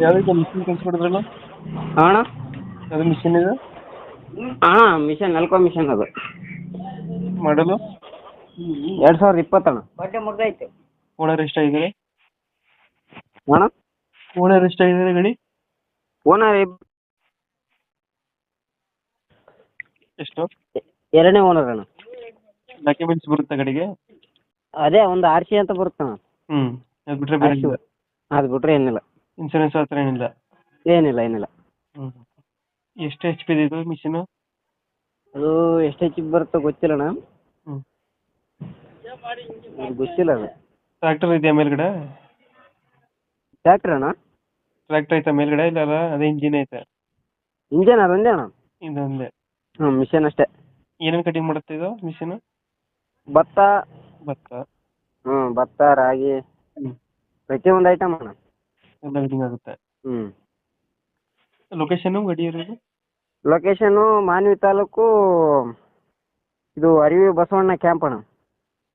ಯಾವ್ದು ಮಿಷಿನ್ ಕಳ್ಸ್ಕೊಡಿದ್ರಲ್ಲ? ಅಣ್ಣ ಅದು ಮಿಷಿನ್ ಇದೆ? ಅಣ್ಣ ಮಿಷನ್ ನೆಲ್ಕೋ ಮಿಷನ್ ಅದು ಮಾಡಲು 2020 ಅಣ್ಣ. ಬಟ್ಟೆ ಮುಗ್ದೈತೆ ಓನರ್ ಎಷ್ಟಾಗಿದ್ದಾರೆ? ಅಣ್ಣ ಓನರ್ ಎಷ್ಟಾಗಿದ್ದಾರೆ ಗಾಡಿ? ಓನರ್ ಎಷ್ಟು? ಎರಡನೇ ಓನರ್ ಅಣ್ಣ. ಡಾಕ್ಯುಮೆಂಟ್ಸ್ ಬರುತ್ತೆ ಗಾಡಿಗೆ? ಅದೇ ಒಂದು RC ಅಂತ ಬರುತ್ತಣ್ಣ. ಅದು ಬಿಟ್ರೆ ಬೇರೆ ಇಲ್ಲ? ಅದು ಬಿಟ್ರೆ ಏನಿಲ್ಲ. ಇನ್ಸೂರೆನ್ಸ್ ಆ ಥರ ಏನಿಲ್ಲ? ಏನಿಲ್ಲ. ಎಷ್ಟು HP ಇದೆ ಇದು ಮಿಷಿನು? ಅದು ಎಷ್ಟು HP ಬರುತ್ತೋ ಗೊತ್ತಿಲ್ಲಣ್ಣ. ಗೊತ್ತಿಲ್ಲ ಅದು. ಟ್ರ್ಯಾಕ್ಟರ್ ಇದೆಯಾ ಮೇಲ್ಗಡೆ? ಟ್ರ್ಯಾಕ್ಟರ್ ಅಣ್ಣ? ಟ್ರ್ಯಾಕ್ಟರ್ ಐತಾ ಮೇಲ್ಗಡೆ ಇಲ್ಲ ಅದೇ ಇಂಜಿನ್ ಐತೆ? ಇಂಜನ್ ಅದೊಂದೇ ಅಣ್ಣ. ಇದೊಂದೇ? ಮಿಷನ್ ಅಷ್ಟೇ. ಏನೇನು ಕಟಿಂಗ್ ಮಾಡುತ್ತೆ ಇದು ಮಿಷಿನು? ಭತ್ತ, ಭತ್ತ, ಭತ್ತ, ರಾಗಿ, ಪ್ರತಿಯೊಂದು ಐಟಮ್ ಅಣ್ಣ. ಎಲ್ಲ ಕಟಿಂಗ್ ಆಗುತ್ತೆ? ಹ್ಞೂ. ಲೊಕೇಶನು ಗಾಡಿ ಇರೋದು? ಲೊಕೇಶನು ಮಾನ್ವಿ ತಾಲೂಕು, ಇದು ಅರಿವಿ ಬಸವಣ್ಣ ಕ್ಯಾಂಪ್ ಅಣ್ಣ.